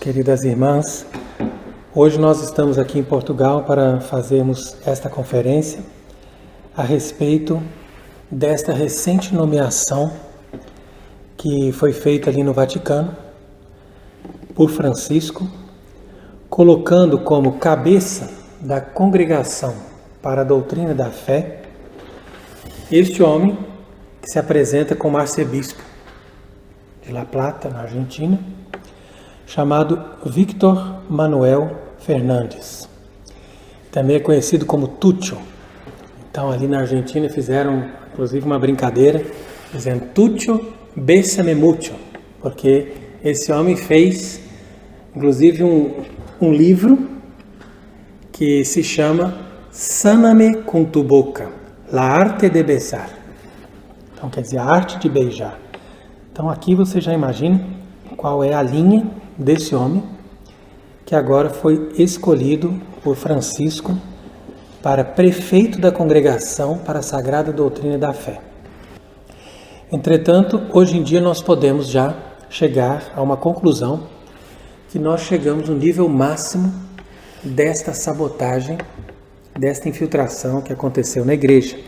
Queridas irmãs, hoje nós estamos aqui em Portugal para fazermos esta conferência a respeito desta recente nomeação que foi feita ali no Vaticano por Francisco, colocando como cabeça da Congregação para a Doutrina da Fé este homem que se apresenta como arcebispo de La Plata, na Argentina, chamado Víctor Manuel Fernandes. Também é conhecido como Tuccio. Então ali na Argentina fizeram inclusive uma brincadeira, dizendo Tuccio bésame mucho, porque esse homem fez inclusive um livro que se chama Sáname con tu boca, la arte de besar. Então quer dizer, a arte de beijar. Então aqui você já imagina qual é a linha desse homem que agora foi escolhido por Francisco para prefeito da Congregação para a Sagrada Doutrina da Fé. Entretanto, hoje em dia nós podemos já chegar a uma conclusão que nós chegamos no nível máximo desta sabotagem, desta infiltração que aconteceu na igreja.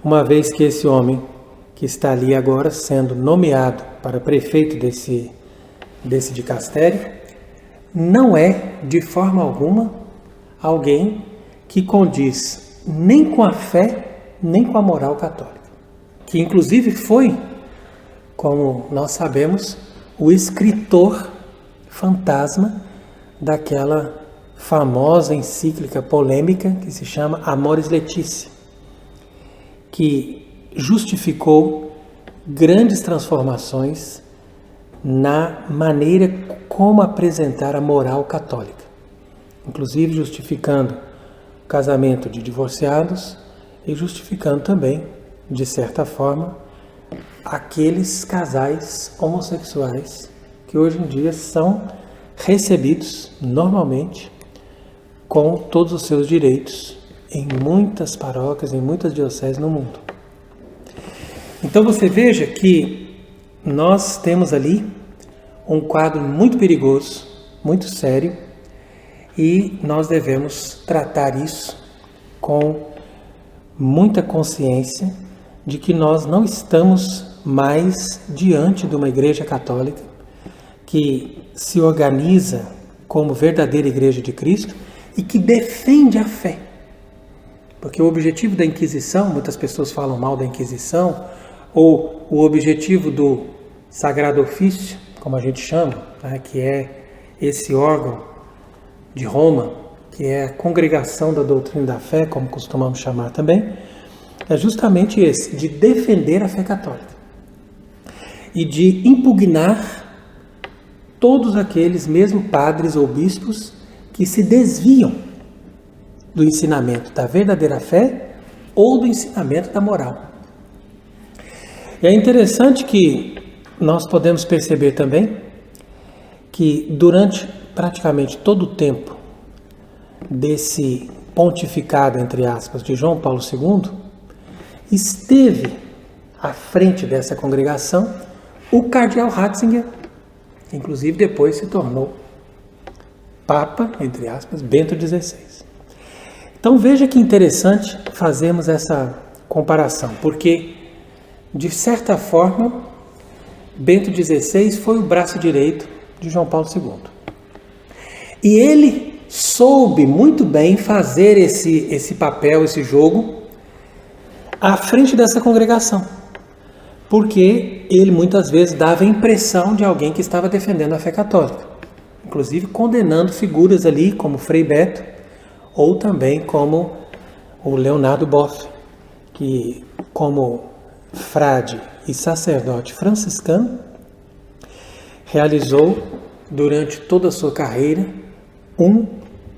Uma vez que esse homem que está ali agora sendo nomeado para prefeito desse dicastério, não é, de forma alguma, alguém que condiz nem com a fé, nem com a moral católica. Que inclusive foi, como nós sabemos, o escritor fantasma daquela famosa encíclica polêmica que se chama Amoris Laetitia, que justificou grandes transformações na maneira como apresentar a moral católica, inclusive justificando o casamento de divorciados e justificando também, de certa forma, aqueles casais homossexuais que hoje em dia são recebidos normalmente com todos os seus direitos em muitas paróquias, em muitas dioceses no mundo. Então você veja que nós temos ali um quadro muito perigoso, muito sério, e nós devemos tratar isso com muita consciência de que nós não estamos mais diante de uma igreja católica que se organiza como verdadeira igreja de Cristo e que defende a fé. Porque o objetivo da Inquisição, muitas pessoas falam mal da Inquisição, ou o objetivo do Sagrado Ofício, como a gente chama, né, que é esse órgão de Roma, que é a Congregação da Doutrina da Fé, como costumamos chamar também, é justamente esse, de defender a fé católica e de impugnar todos aqueles mesmo padres ou bispos que se desviam do ensinamento da verdadeira fé ou do ensinamento da moral. E é interessante que nós podemos perceber também que durante praticamente todo o tempo desse pontificado, entre aspas, de João Paulo II, esteve à frente dessa congregação o cardeal Ratzinger, que inclusive depois se tornou Papa, entre aspas, Bento XVI. Então veja que interessante fazermos essa comparação, porque de certa forma Bento XVI foi o braço direito de João Paulo II. E ele soube muito bem fazer esse papel, esse jogo, à frente dessa congregação. Porque ele muitas vezes dava a impressão de alguém que estava defendendo a fé católica. Inclusive condenando figuras ali como Frei Beto, ou também como o Leonardo Boff, que como frade e sacerdote franciscano, realizou durante toda a sua carreira um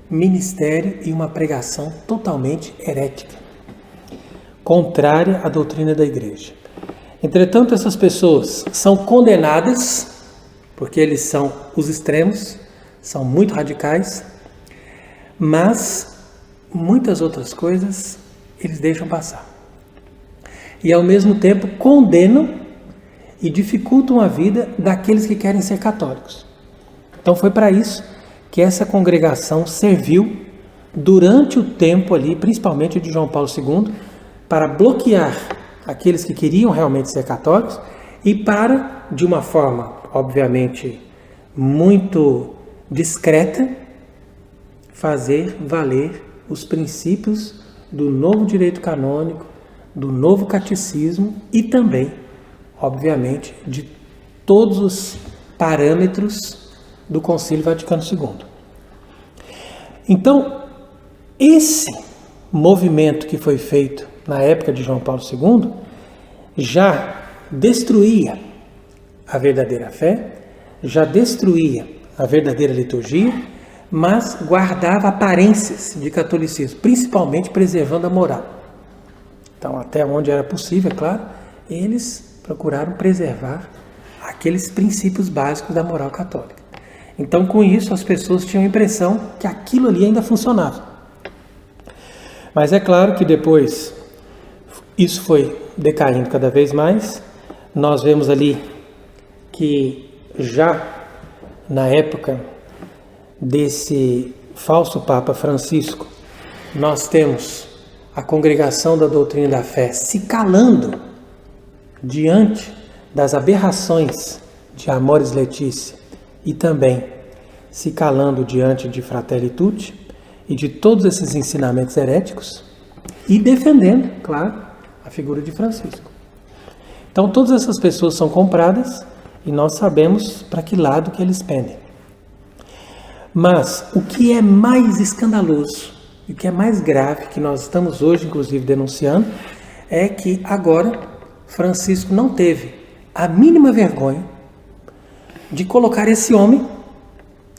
ministério e uma pregação totalmente herética, contrária à doutrina da igreja. Entretanto, essas pessoas são condenadas, porque eles são os extremos, são muito radicais, mas muitas outras coisas eles deixam passar. E ao mesmo tempo condenam e dificultam a vida daqueles que querem ser católicos. Então foi para isso que essa congregação serviu durante o tempo ali, principalmente de João Paulo II, para bloquear aqueles que queriam realmente ser católicos e para, de uma forma, obviamente, muito discreta, fazer valer os princípios do novo direito canônico, do novo catecismo e também, obviamente, de todos os parâmetros do Concílio Vaticano II. Então, esse movimento que foi feito na época de João Paulo II já destruía a verdadeira fé, já destruía a verdadeira liturgia, mas guardava aparências de catolicismo, principalmente preservando a moral. Então, até onde era possível, é claro, eles procuraram preservar aqueles princípios básicos da moral católica. Então, com isso, as pessoas tinham a impressão que aquilo ali ainda funcionava. Mas é claro que depois isso foi decaindo cada vez mais. Nós vemos ali que já na época desse falso Papa Francisco, nós temos a Congregação da Doutrina da Fé se calando diante das aberrações de Amoris Laetitia e também se calando diante de Fratelli Tutti e de todos esses ensinamentos heréticos e defendendo, claro, a figura de Francisco. Então todas essas pessoas são compradas e nós sabemos para que lado que eles pendem. Mas o que é mais escandaloso e o que é mais grave, que nós estamos hoje inclusive denunciando, é que agora Francisco não teve a mínima vergonha de colocar esse homem,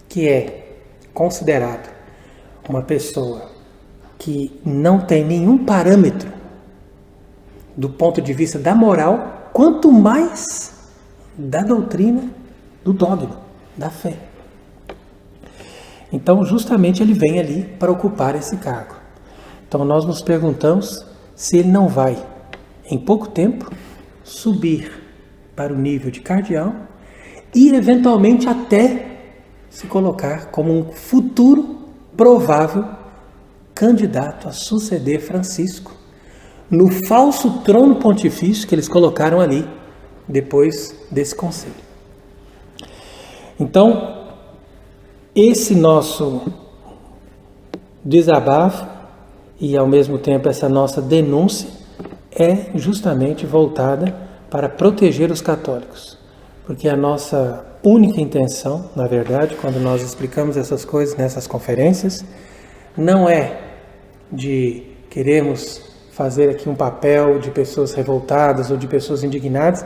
que é considerado uma pessoa que não tem nenhum parâmetro do ponto de vista da moral, quanto mais da doutrina, do dogma, da fé. Então, justamente ele vem ali para ocupar esse cargo. Então, nós nos perguntamos se ele não vai, em pouco tempo, subir para o nível de cardeal e, eventualmente, até se colocar como um futuro provável candidato a suceder Francisco no falso trono pontifício que eles colocaram ali depois desse concílio. Então, esse nosso desabafo e, ao mesmo tempo, essa nossa denúncia é justamente voltada para proteger os católicos. Porque a nossa única intenção, na verdade, quando nós explicamos essas coisas nessas conferências, não é de queremos fazer aqui um papel de pessoas revoltadas ou de pessoas indignadas,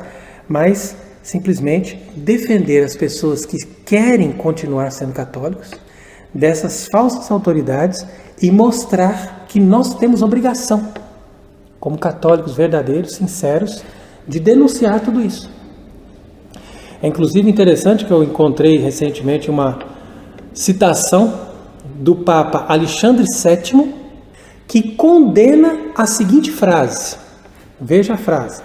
mas simplesmente defender as pessoas que querem continuar sendo católicos dessas falsas autoridades e mostrar que nós temos obrigação, como católicos verdadeiros, sinceros, de denunciar tudo isso. É inclusive interessante que eu encontrei recentemente uma citação do Papa Alexandre VII que condena a seguinte frase. Veja a frase.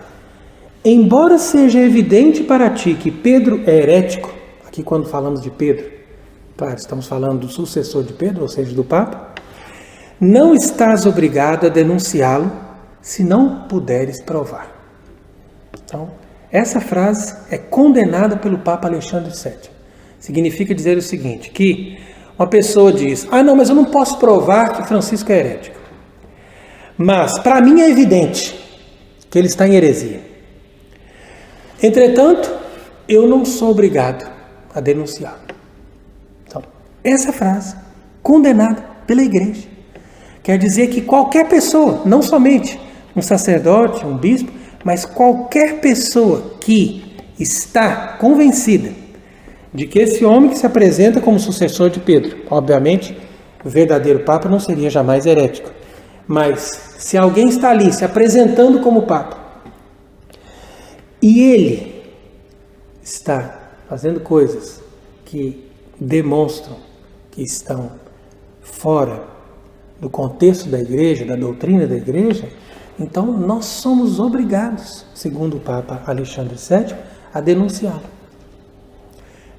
Embora seja evidente para ti que Pedro é herético, aqui quando falamos de Pedro, claro, estamos falando do sucessor de Pedro, ou seja, do Papa, não estás obrigado a denunciá-lo se não puderes provar. Então, essa frase é condenada pelo Papa Alexandre VII. Significa dizer o seguinte, que uma pessoa diz, não, mas eu não posso provar que Francisco é herético. Mas, para mim é evidente que ele está em heresia. Entretanto, eu não sou obrigado a denunciá-lo. Então, essa frase, condenada pela igreja, quer dizer que qualquer pessoa, não somente um sacerdote, um bispo, mas qualquer pessoa que está convencida de que esse homem que se apresenta como sucessor de Pedro, obviamente, o verdadeiro Papa não seria jamais herético, mas se alguém está ali se apresentando como Papa e ele está fazendo coisas que demonstram que estão fora do contexto da igreja, da doutrina da igreja, então nós somos obrigados, segundo o Papa Alexandre VII, a denunciá-lo.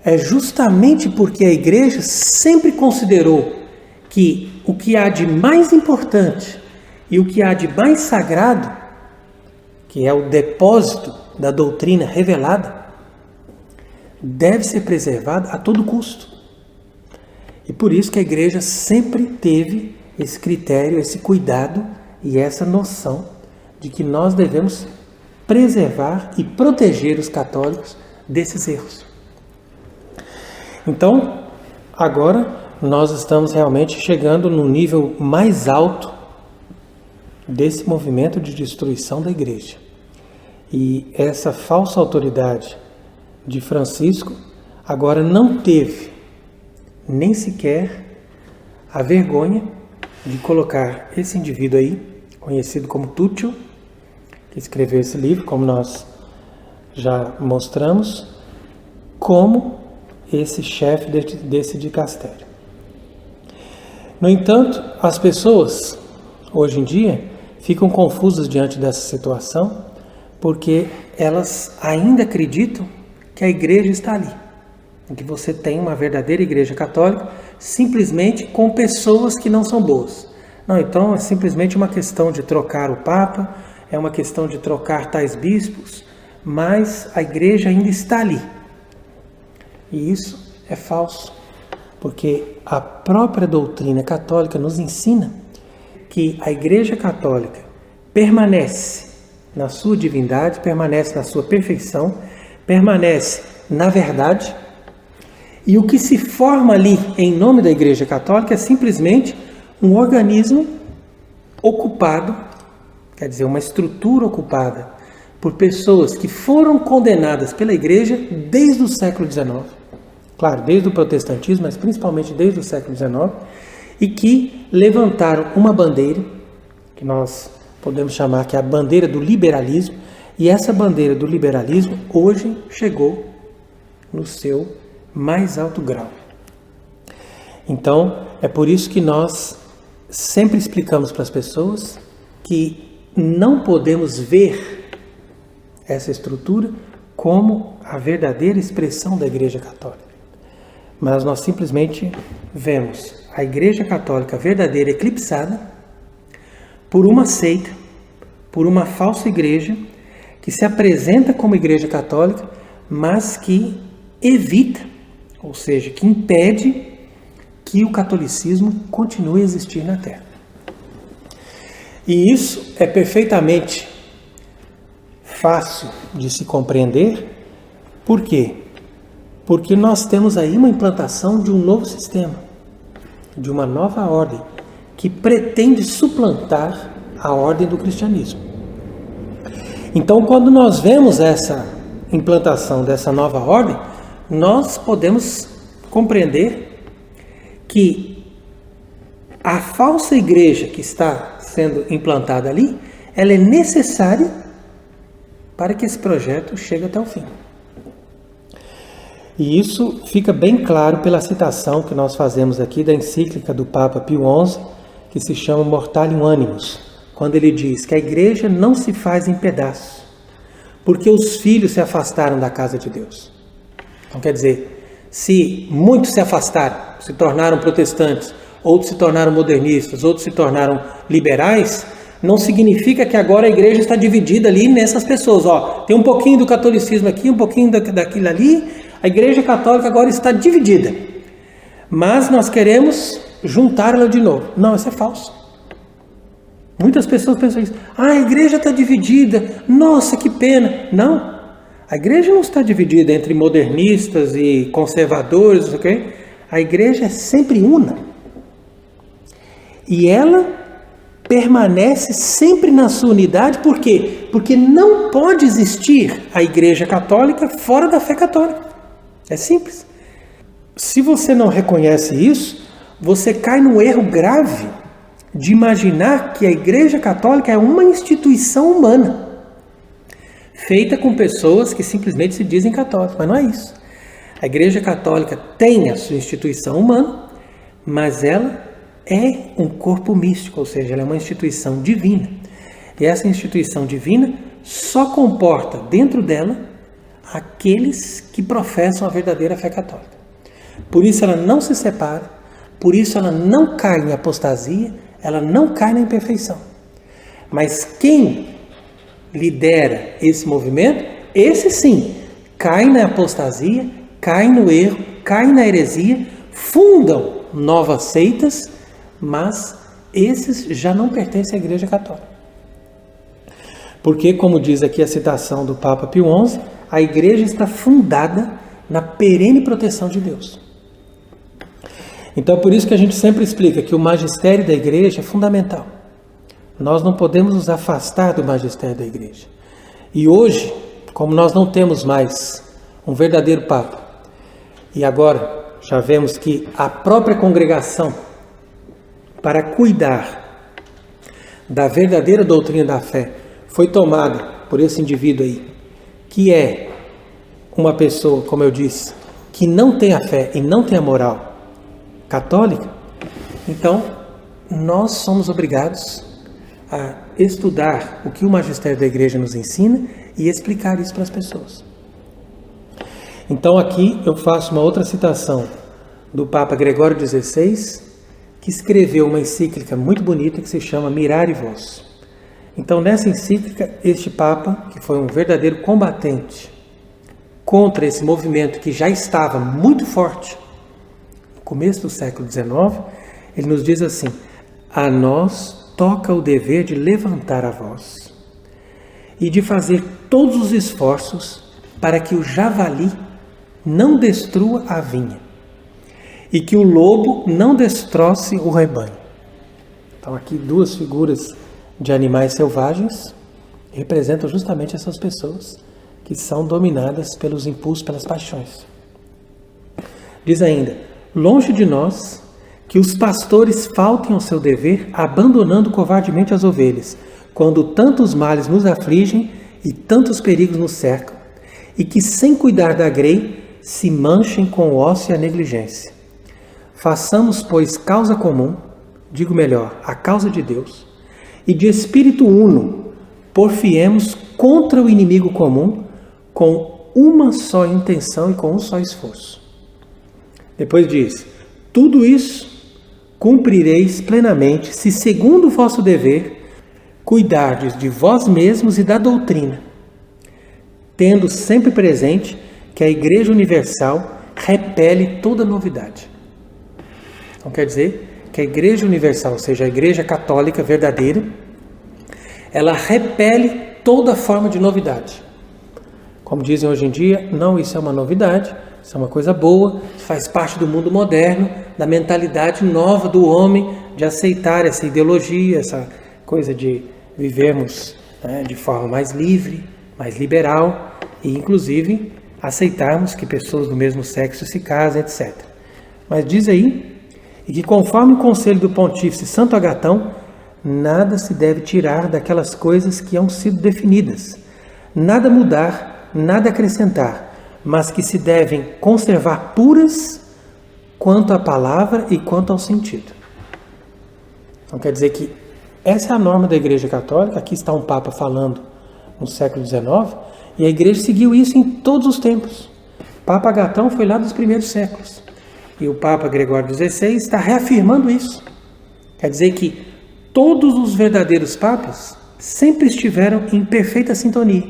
é justamente porque a Igreja sempre considerou que o que há de mais importante e o que há de mais sagrado, que é o depósito da doutrina revelada, deve ser preservado a todo custo. E por isso que a Igreja sempre teve esse critério, esse cuidado e essa noção de que nós devemos preservar e proteger os católicos desses erros. Então, agora nós estamos realmente chegando no nível mais alto desse movimento de destruição da Igreja. E essa falsa autoridade de Francisco agora não teve nem sequer a vergonha de colocar esse indivíduo aí, conhecido como Tútil, que escreveu esse livro, como nós já mostramos, como esse chefe desse dicastério. No entanto, as pessoas, hoje em dia, ficam confusas diante dessa situação, porque elas ainda acreditam que a igreja está ali, em que você tem uma verdadeira igreja católica, simplesmente com pessoas que não são boas. Não, então é simplesmente uma questão de trocar o Papa, é uma questão de trocar tais bispos, mas a igreja ainda está ali. E isso é falso, porque a própria doutrina católica nos ensina que a Igreja Católica permanece na sua divindade, permanece na sua perfeição, permanece na verdade, e o que se forma ali em nome da Igreja Católica é simplesmente um organismo ocupado, quer dizer, uma estrutura ocupada por pessoas que foram condenadas pela Igreja desde o século XIX, claro, desde o protestantismo, mas principalmente desde o século XIX, e que levantaram uma bandeira, que nós podemos chamar que é a bandeira do liberalismo, e essa bandeira do liberalismo hoje chegou no seu mais alto grau. Então, é por isso que nós sempre explicamos para as pessoas que não podemos ver essa estrutura como a verdadeira expressão da Igreja Católica. Mas nós simplesmente vemos a Igreja Católica verdadeira eclipsada por uma seita, por uma falsa igreja que se apresenta como Igreja Católica, mas que evita, ou seja, que impede que o catolicismo continue a existir na Terra. E isso é perfeitamente fácil de se compreender. Por quê? Porque nós temos aí uma implantação de um novo sistema, de uma nova ordem, que pretende suplantar a ordem do cristianismo. Então, quando nós vemos essa implantação dessa nova ordem, nós podemos compreender que a falsa igreja que está sendo implantada ali, ela é necessária para que esse projeto chegue até o fim. E isso fica bem claro pela citação que nós fazemos aqui da encíclica do Papa Pio XI, que se chama Mortalium Animus, quando ele diz que a igreja não se faz em pedaços, porque os filhos se afastaram da casa de Deus. Então quer dizer, se muitos se afastaram, se tornaram protestantes, outros se tornaram modernistas, outros se tornaram liberais, não significa que agora a igreja está dividida ali nessas pessoas. Ó, tem um pouquinho do catolicismo aqui, um pouquinho daquilo ali. A Igreja Católica agora está dividida, mas nós queremos juntá-la de novo. Não, isso é falso. Muitas pessoas pensam isso. A igreja está dividida, nossa, que pena. Não, a igreja não está dividida entre modernistas e conservadores, ok? A igreja é sempre una. E ela permanece sempre na sua unidade. Por quê? Porque não pode existir a Igreja Católica fora da fé católica. É simples. Se você não reconhece isso, você cai num erro grave de imaginar que a Igreja Católica é uma instituição humana, feita com pessoas que simplesmente se dizem católicos, mas não é isso. A Igreja Católica tem a sua instituição humana, mas ela é um corpo místico, ou seja, ela é uma instituição divina. E essa instituição divina só comporta dentro dela aqueles que professam a verdadeira fé católica. Por isso ela não se separa, por isso ela não cai em apostasia, ela não cai na imperfeição. Mas quem lidera esse movimento, esse sim, cai na apostasia, cai no erro, cai na heresia, fundam novas seitas, mas esses já não pertencem à Igreja Católica. Porque, como diz aqui a citação do Papa Pio XI, a Igreja está fundada na perene proteção de Deus. Então é por isso que a gente sempre explica que o magistério da Igreja é fundamental. Nós não podemos nos afastar do magistério da Igreja. E hoje, como nós não temos mais um verdadeiro Papa, e agora já vemos que a própria congregação, para cuidar da verdadeira doutrina da fé, foi tomada por esse indivíduo aí, que é uma pessoa, como eu disse, que não tem a fé e não tem a moral católica. Então, nós somos obrigados a estudar o que o magistério da Igreja nos ensina e explicar isso para as pessoas. Então aqui eu faço uma outra citação do Papa Gregório XVI, que escreveu uma encíclica muito bonita que se chama Mirare Vos. Então nessa encíclica, este Papa, que foi um verdadeiro combatente contra esse movimento que já estava muito forte no começo do século XIX, ele nos diz assim: a nós toca o dever de levantar a voz e de fazer todos os esforços para que o javali não destrua a vinha e que o lobo não destroce o rebanho. Então aqui duas figuras de animais selvagens representam justamente essas pessoas que são dominadas pelos impulsos, pelas paixões. Diz ainda: longe de nós que os pastores faltem ao seu dever, abandonando covardemente as ovelhas, quando tantos males nos afligem e tantos perigos nos cercam, e que sem cuidar da grei se manchem com o ócio e a negligência. Façamos, pois, causa comum, digo melhor, a causa de Deus, e de espírito uno, porfiemos contra o inimigo comum, com uma só intenção e com um só esforço. Depois diz: tudo isso cumprireis plenamente, se segundo o vosso dever, cuidardes de vós mesmos e da doutrina, tendo sempre presente que a Igreja Universal repele toda novidade. Então quer dizer que a Igreja Universal, ou seja, a Igreja Católica verdadeira, ela repele toda forma de novidade. Como dizem hoje em dia, não, isso é uma novidade, isso é uma coisa boa, faz parte do mundo moderno, da mentalidade nova do homem, de aceitar essa ideologia, essa coisa de vivermos, né, de forma mais livre, mais liberal, e inclusive aceitarmos que pessoas do mesmo sexo se casem, etc. Mas diz aí, e que conforme o conselho do pontífice Santo Agatão, nada se deve tirar daquelas coisas que hão sido definidas, nada mudar, nada acrescentar, mas que se devem conservar puras quanto à palavra e quanto ao sentido. Então quer dizer que essa é a norma da Igreja Católica. Aqui está um Papa falando no século XIX, e a Igreja seguiu isso em todos os tempos. Papa Agatão foi lá dos primeiros séculos, e o Papa Gregório XVI está reafirmando isso. Quer dizer que todos os verdadeiros papas sempre estiveram em perfeita sintonia,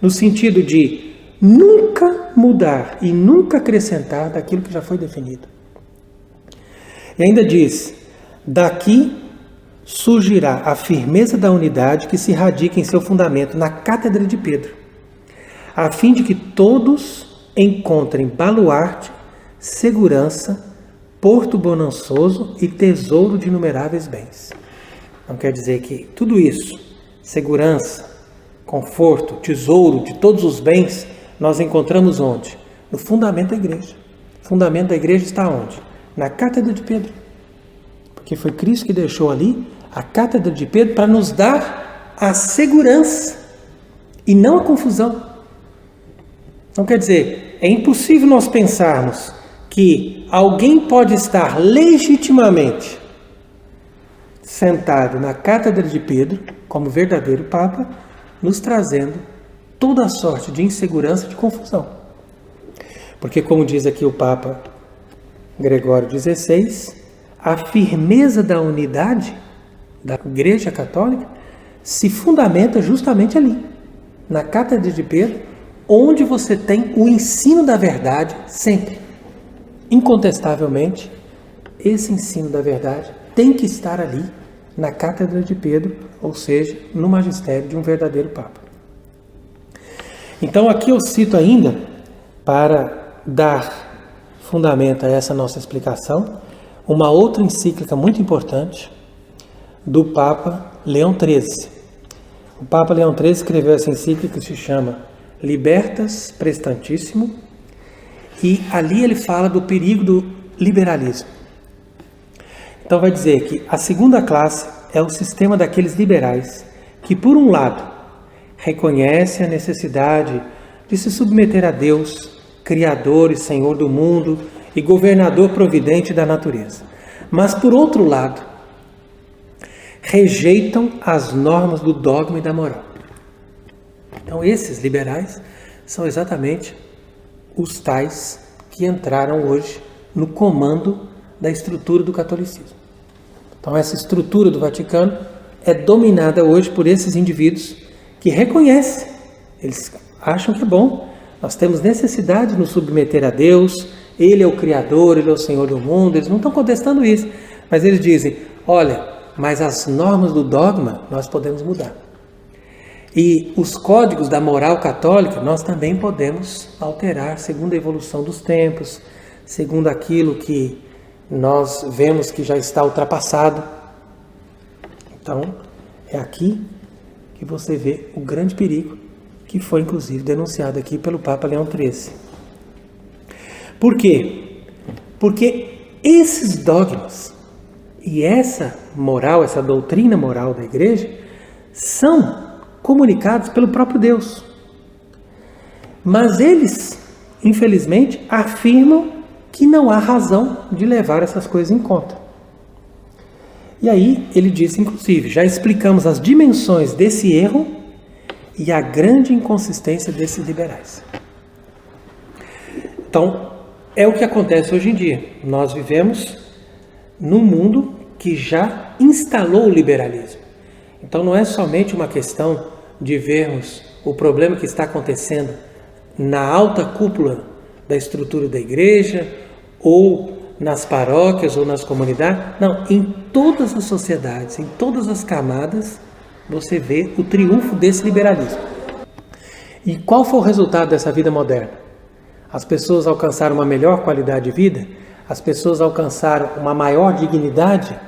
no sentido de nunca mudar e nunca acrescentar daquilo que já foi definido. E ainda diz: daqui surgirá a firmeza da unidade que se radica em seu fundamento na Cátedra de Pedro, a fim de que todos encontrem baluarte, segurança, porto bonançoso e tesouro de inumeráveis bens. Não quer dizer que tudo isso, segurança, conforto, tesouro de todos os bens, nós encontramos onde? No fundamento da Igreja. O fundamento da Igreja está onde? Na Cátedra de Pedro. Porque foi Cristo que deixou ali a Cátedra de Pedro para nos dar a segurança e não a confusão. Então quer dizer, é impossível nós pensarmos que alguém pode estar legitimamente sentado na Cátedra de Pedro, como verdadeiro Papa, nos trazendo toda a sorte de insegurança e de confusão. Porque, como diz aqui o Papa Gregório XVI, a firmeza da unidade da Igreja Católica se fundamenta justamente ali, na Cátedra de Pedro, onde você tem o ensino da verdade sempre. Incontestavelmente, esse ensino da verdade tem que estar ali na Cátedra de Pedro, ou seja, no magistério de um verdadeiro Papa. Então aqui eu cito ainda, para dar fundamento a essa nossa explicação, uma outra encíclica muito importante do Papa Leão XIII. O Papa Leão XIII escreveu essa encíclica que se chama Libertas Prestantissimo, e ali ele fala do perigo do liberalismo. Então vai dizer que a segunda classe é o sistema daqueles liberais que, por um lado, reconhece a necessidade de se submeter a Deus, Criador e Senhor do mundo e governador providente da natureza. Mas, por outro lado, rejeitam as normas do dogma e da moral. Então, esses liberais são exatamente os tais que entraram hoje no comando da estrutura do catolicismo. Então, essa estrutura do Vaticano é dominada hoje por esses indivíduos que reconhecem, eles acham que é bom, nós temos necessidade de nos submeter a Deus, Ele é o Criador, Ele é o Senhor do mundo, eles não estão contestando isso, mas eles dizem, olha, mas as normas do dogma nós podemos mudar. E os códigos da moral católica nós também podemos alterar segundo a evolução dos tempos, segundo aquilo que nós vemos que já está ultrapassado. Então, é aqui que você vê o grande perigo que foi inclusive denunciado aqui pelo Papa Leão XIII. Por quê? Porque esses dogmas e essa moral, essa doutrina moral da Igreja são comunicados pelo próprio Deus. Mas eles, infelizmente, afirmam que não há razão de levar essas coisas em conta. E aí ele disse, inclusive, já explicamos as dimensões desse erro e a grande inconsistência desses liberais. Então, é o que acontece hoje em dia. Nós vivemos num mundo que já instalou o liberalismo. Então não é somente uma questão de vermos o problema que está acontecendo na alta cúpula da estrutura da igreja, ou nas paróquias, ou nas comunidades. Não, em todas as sociedades, em todas as camadas, você vê o triunfo desse liberalismo. E qual foi o resultado dessa vida moderna? As pessoas alcançaram uma melhor qualidade de vida? As pessoas alcançaram uma maior dignidade?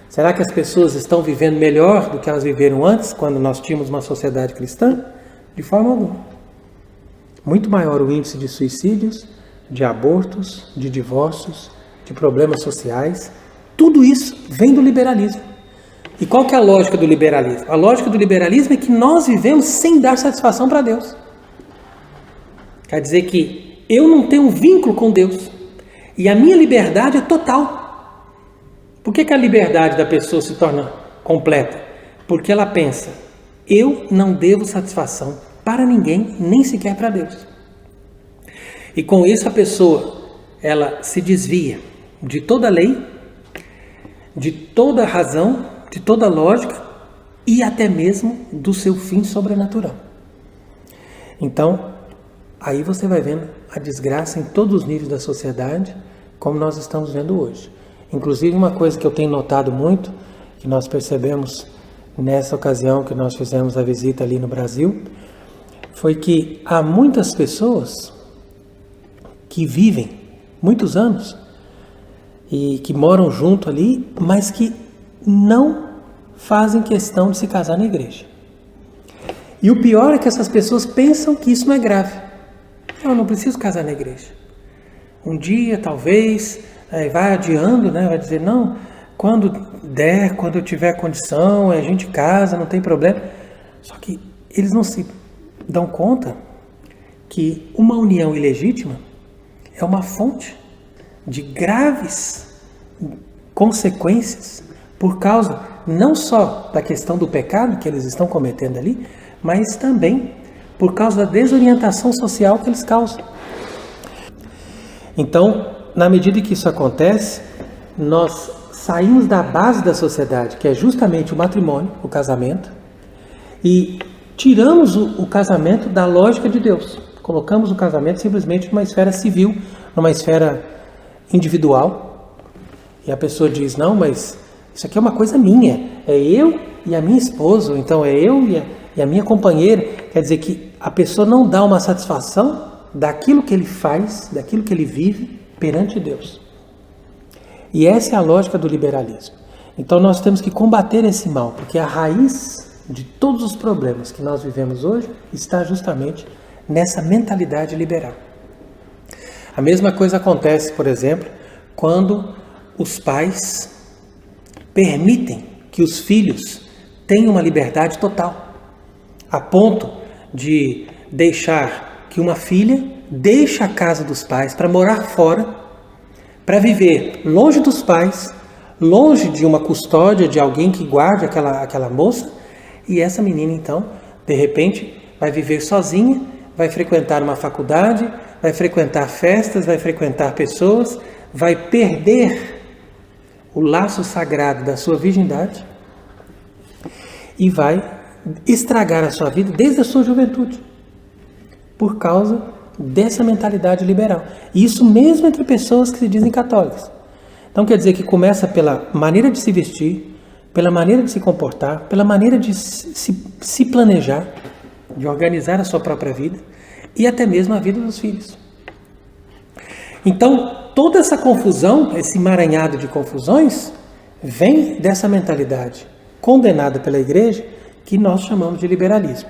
Será que as pessoas estão vivendo melhor do que elas viveram antes, quando nós tínhamos uma sociedade cristã? De forma alguma. Muito maior o índice de suicídios, de abortos, de divórcios, de problemas sociais. Tudo isso vem do liberalismo. E qual que é a lógica do liberalismo? A lógica do liberalismo é que nós vivemos sem dar satisfação para Deus. Quer dizer que eu não tenho um vínculo com Deus. E a minha liberdade é total. Por que a liberdade da pessoa se torna completa? Porque ela pensa, eu não devo satisfação para ninguém, nem sequer para Deus. E com isso a pessoa, ela se desvia de toda lei, de toda razão, de toda lógica e até mesmo do seu fim sobrenatural. Então, aí você vai vendo a desgraça em todos os níveis da sociedade, como nós estamos vendo hoje. Inclusive, uma coisa que eu tenho notado muito, que nós percebemos nessa ocasião que nós fizemos a visita ali no Brasil, foi que há muitas pessoas que vivem muitos anos e que moram junto ali, mas que não fazem questão de se casar na igreja. E o pior é que essas pessoas pensam que isso não é grave. Eu não preciso casar na igreja. Um dia, talvez, vai adiando, né? Vai dizer, não, quando der, quando eu tiver condição, a gente casa, não tem problema. Só que eles não se dão conta que uma união ilegítima é uma fonte de graves consequências por causa não só da questão do pecado que eles estão cometendo ali, mas também por causa da desorientação social que eles causam. Então, na medida que isso acontece, nós saímos da base da sociedade, que é justamente o matrimônio, o casamento, e tiramos o casamento da lógica de Deus. Colocamos o casamento simplesmente numa esfera civil, numa esfera individual. E a pessoa diz, não, mas isso aqui é uma coisa minha. É eu e a minha esposa, ou então é eu e a minha companheira. Quer dizer que a pessoa não dá uma satisfação daquilo que ele faz, daquilo que ele vive perante Deus. E essa é a lógica do liberalismo. Então nós temos que combater esse mal, porque a raiz de todos os problemas que nós vivemos hoje está justamente nessa mentalidade liberal. A mesma coisa acontece, por exemplo, quando os pais permitem que os filhos tenham uma liberdade total, a ponto de deixar que uma filha deixe a casa dos pais para morar fora, para viver longe dos pais, longe de uma custódia, de alguém que guarde aquela moça, e essa menina então, de repente, vai viver sozinha, vai frequentar uma faculdade, vai frequentar festas, vai frequentar pessoas, vai perder o laço sagrado da sua virgindade e vai estragar a sua vida desde a sua juventude, por causa dessa mentalidade liberal. E isso mesmo entre pessoas que se dizem católicas. Então quer dizer que começa pela maneira de se vestir, pela maneira de se comportar, pela maneira de se planejar, de organizar a sua própria vida e até mesmo a vida dos filhos. Então toda essa confusão, esse emaranhado de confusões, vem dessa mentalidade condenada pela igreja que nós chamamos de liberalismo.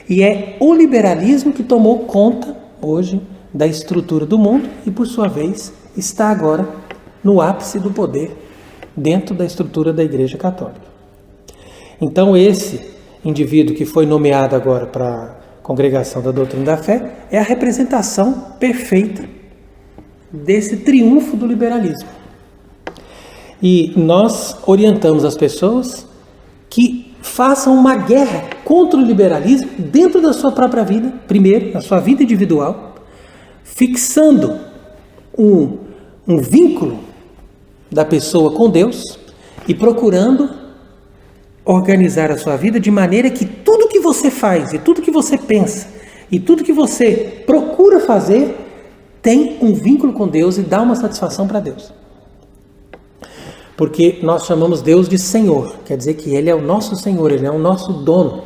E é o liberalismo que tomou conta hoje da estrutura do mundo e, por sua vez, está agora no ápice do poder dentro da estrutura da Igreja Católica. Então, esse indivíduo que foi nomeado agora para a Congregação da Doutrina da Fé é a representação perfeita desse triunfo do liberalismo. E nós orientamos as pessoas que façam uma guerra contra o liberalismo dentro da sua própria vida, primeiro, na sua vida individual, fixando um vínculo da pessoa com Deus e procurando organizar a sua vida de maneira que tudo que você faz e tudo que você pensa e tudo que você procura fazer tem um vínculo com Deus e dá uma satisfação para Deus. Porque nós chamamos Deus de Senhor, quer dizer que Ele é o nosso Senhor, Ele é o nosso dono.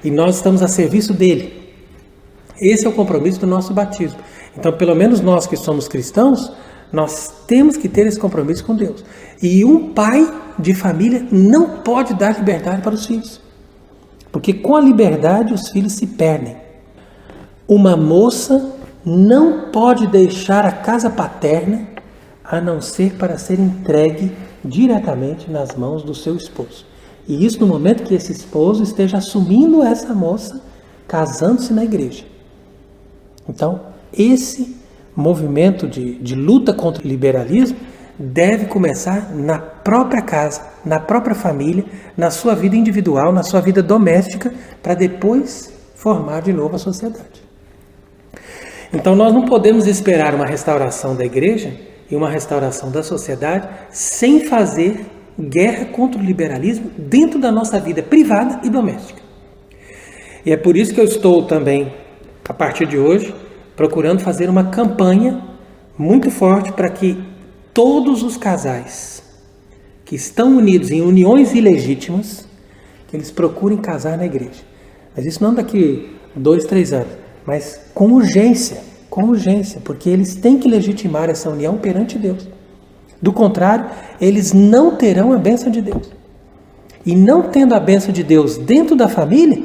E nós estamos a serviço dEle. Esse é o compromisso do nosso batismo. Então, pelo menos nós que somos cristãos, nós temos que ter esse compromisso com Deus. E um pai de família não pode dar liberdade para os filhos. Porque com a liberdade os filhos se perdem. Uma moça não pode deixar a casa paterna a não ser para ser entregue diretamente nas mãos do seu esposo. E isso no momento que esse esposo esteja assumindo essa moça, casando-se na igreja. Então, esse movimento de luta contra o liberalismo deve começar na própria casa, na própria família, na sua vida individual, na sua vida doméstica, para depois formar de novo a sociedade. Então nós não podemos esperar uma restauração da igreja e uma restauração da sociedade sem fazer guerra contra o liberalismo dentro da nossa vida privada e doméstica. E é por isso que eu estou também, a partir de hoje, procurando fazer uma campanha muito forte para que todos os casais que estão unidos em uniões ilegítimas, que eles procurem casar na igreja. Mas isso não daqui 2, 3 anos, mas com urgência, porque eles têm que legitimar essa união perante Deus. Do contrário, eles não terão a bênção de Deus. E não tendo a bênção de Deus dentro da família,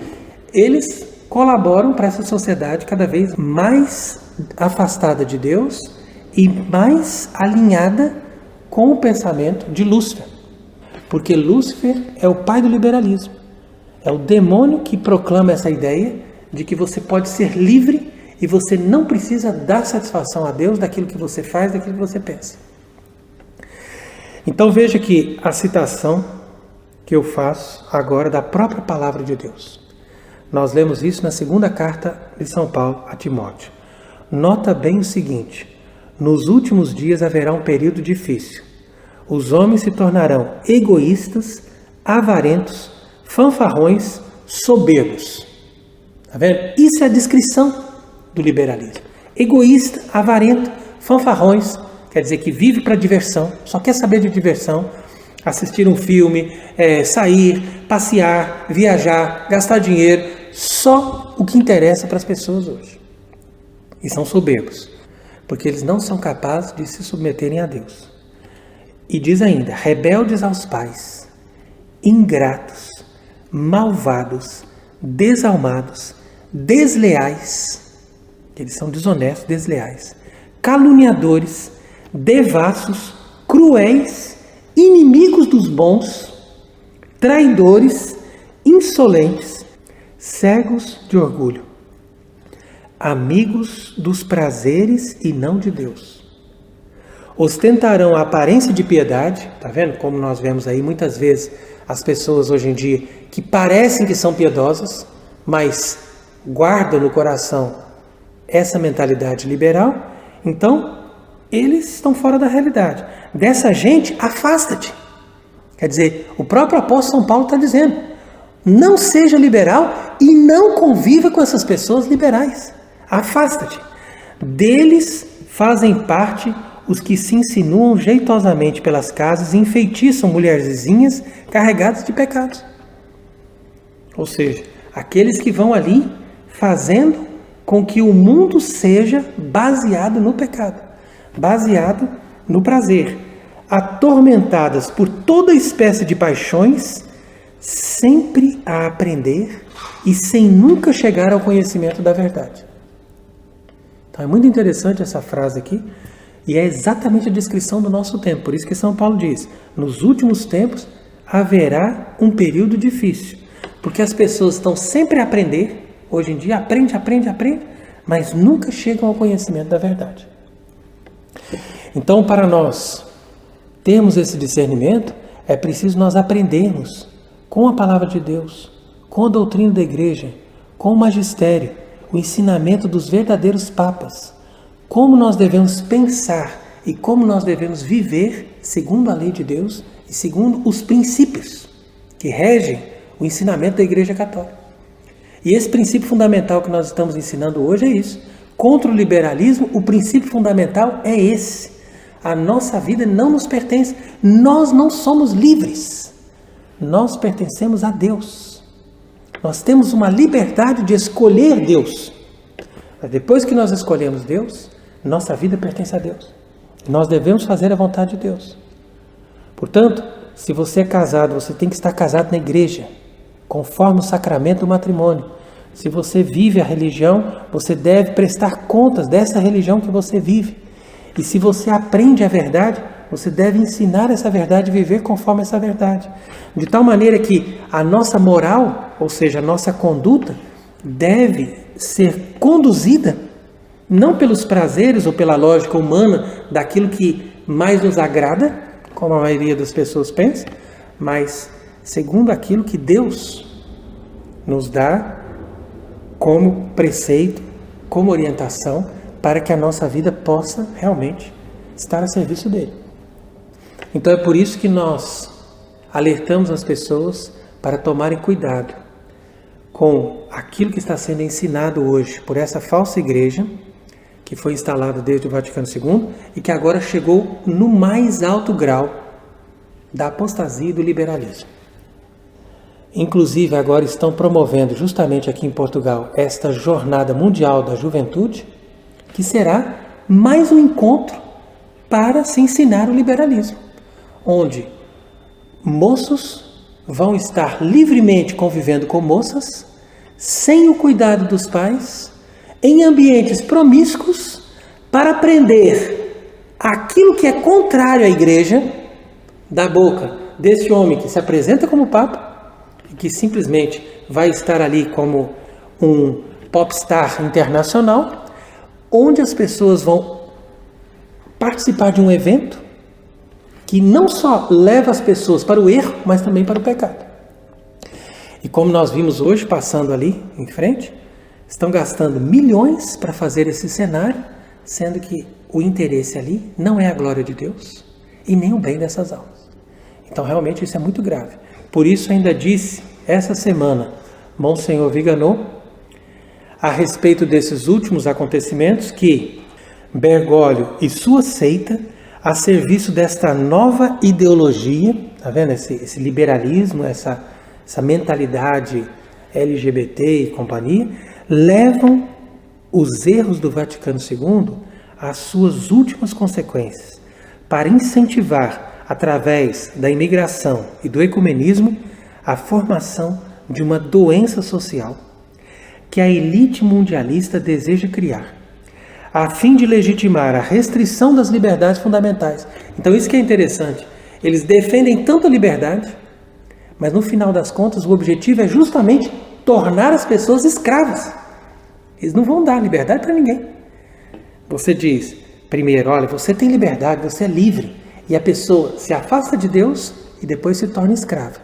eles colaboram para essa sociedade cada vez mais afastada de Deus e mais alinhada com o pensamento de Lúcifer. Porque Lúcifer é o pai do liberalismo. É o demônio que proclama essa ideia de que você pode ser livre e você não precisa dar satisfação a Deus daquilo que você faz, daquilo que você pensa. Então veja que a citação que eu faço agora da própria palavra de Deus. Nós lemos isso na segunda carta de São Paulo a Timóteo. Nota bem o seguinte: nos últimos dias haverá um período difícil. Os homens se tornarão egoístas, avarentos, fanfarrões, soberbos. Tá vendo? Isso é a descrição do liberalismo. Egoísta, avarento, fanfarrões, quer dizer que vive para diversão, só quer saber de diversão, assistir um filme, sair, passear, viajar, gastar dinheiro, só o que interessa para as pessoas hoje. E são soberbos, porque eles não são capazes de se submeterem a Deus. E diz ainda, rebeldes aos pais, ingratos, malvados, desalmados, desleais, eles são desonestos, desleais, caluniadores, devassos, cruéis, inimigos dos bons, traidores, insolentes, cegos de orgulho, amigos dos prazeres e não de Deus. Ostentarão a aparência de piedade, tá vendo? Como nós vemos aí muitas vezes as pessoas hoje em dia que parecem que são piedosas, mas guardam no coração essa mentalidade liberal, então eles estão fora da realidade. Dessa gente, afasta-te. Quer dizer, o próprio apóstolo São Paulo está dizendo, não seja liberal e não conviva com essas pessoas liberais. Afasta-te. Deles fazem parte os que se insinuam jeitosamente pelas casas e enfeitiçam mulherzinhas carregadas de pecados. Ou seja, aqueles que vão ali fazendo com que o mundo seja baseado no pecado, baseado no prazer, atormentadas por toda espécie de paixões, sempre a aprender e sem nunca chegar ao conhecimento da verdade. Então é muito interessante essa frase aqui, e é exatamente a descrição do nosso tempo. Por isso que São Paulo diz, nos últimos tempos haverá um período difícil, porque as pessoas estão sempre a aprender. Hoje em dia aprende, mas nunca chegam ao conhecimento da verdade. Então, para nós termos esse discernimento, é preciso nós aprendermos com a palavra de Deus, com a doutrina da igreja, com o magistério, o ensinamento dos verdadeiros papas, como nós devemos pensar e como nós devemos viver segundo a lei de Deus e segundo os princípios que regem o ensinamento da Igreja Católica. E esse princípio fundamental que nós estamos ensinando hoje é isso. Contra o liberalismo, o princípio fundamental é esse. A nossa vida não nos pertence. Nós não somos livres. Nós pertencemos a Deus. Nós temos uma liberdade de escolher Deus. Mas depois que nós escolhemos Deus, nossa vida pertence a Deus. Nós devemos fazer a vontade de Deus. Portanto, se você é casado, você tem que estar casado na igreja, conforme o sacramento do matrimônio. Se você vive a religião, você deve prestar contas dessa religião que você vive. E se você aprende a verdade, você deve ensinar essa verdade e viver conforme essa verdade. De tal maneira que a nossa moral, ou seja, a nossa conduta, deve ser conduzida não pelos prazeres ou pela lógica humana daquilo que mais nos agrada, como a maioria das pessoas pensa, mas segundo aquilo que Deus nos dá como preceito, como orientação, para que a nossa vida possa realmente estar a serviço dele. Então é por isso que nós alertamos as pessoas para tomarem cuidado com aquilo que está sendo ensinado hoje por essa falsa igreja, que foi instalada desde o Vaticano II e que agora chegou no mais alto grau da apostasia e do liberalismo. Inclusive agora estão promovendo justamente aqui em Portugal esta Jornada Mundial da Juventude, que será mais um encontro para se ensinar o liberalismo, onde moços vão estar livremente convivendo com moças, sem o cuidado dos pais, em ambientes promíscuos, para aprender aquilo que é contrário à igreja, da boca desse homem que se apresenta como Papa, e que simplesmente vai estar ali como um popstar internacional, onde as pessoas vão participar de um evento que não só leva as pessoas para o erro, mas também para o pecado. E como nós vimos hoje, passando ali em frente, estão gastando milhões para fazer esse cenário, sendo que o interesse ali não é a glória de Deus e nem o bem dessas almas. Então realmente isso é muito grave. Por isso ainda disse essa semana Monsenhor Viganò a respeito desses últimos acontecimentos que Bergoglio e sua seita, a serviço desta nova ideologia, tá vendo? Esse liberalismo, essa mentalidade LGBT e companhia, levam os erros do Vaticano II às suas últimas consequências, para incentivar, através da imigração e do ecumenismo, a formação de uma doença social que a elite mundialista deseja criar, a fim de legitimar a restrição das liberdades fundamentais. Então isso que é interessante, eles defendem tanto a liberdade, mas no final das contas o objetivo é justamente tornar as pessoas escravas. Eles não vão dar liberdade para ninguém. Você diz, primeiro, olha, você tem liberdade, você é livre, e a pessoa se afasta de Deus e depois se torna escrava.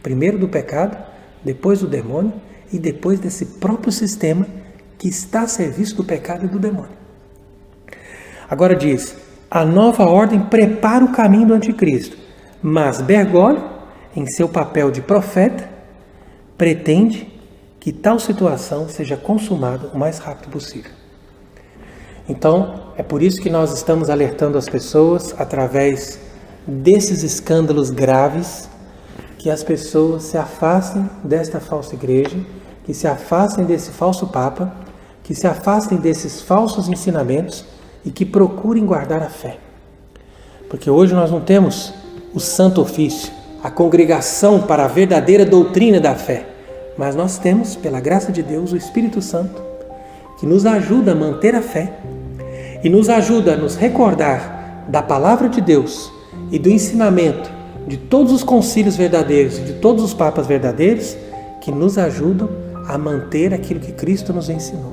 Primeiro do pecado, depois do demônio e depois desse próprio sistema que está a serviço do pecado e do demônio. Agora diz, a nova ordem prepara o caminho do anticristo, mas Bergoglio, em seu papel de profeta, pretende que tal situação seja consumada o mais rápido possível. Então, é por isso que nós estamos alertando as pessoas, através desses escândalos graves, que as pessoas se afastem desta falsa igreja, que se afastem desse falso papa, que se afastem desses falsos ensinamentos e que procurem guardar a fé. Porque hoje nós não temos o Santo Ofício, a congregação para a verdadeira doutrina da fé, mas nós temos, pela graça de Deus, o Espírito Santo, que nos ajuda a manter a fé e nos ajuda a nos recordar da palavra de Deus e do ensinamento de todos os concílios verdadeiros e de todos os papas verdadeiros, que nos ajudam a manter aquilo que Cristo nos ensinou.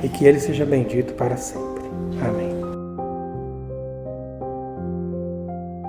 E que Ele seja bendito para sempre.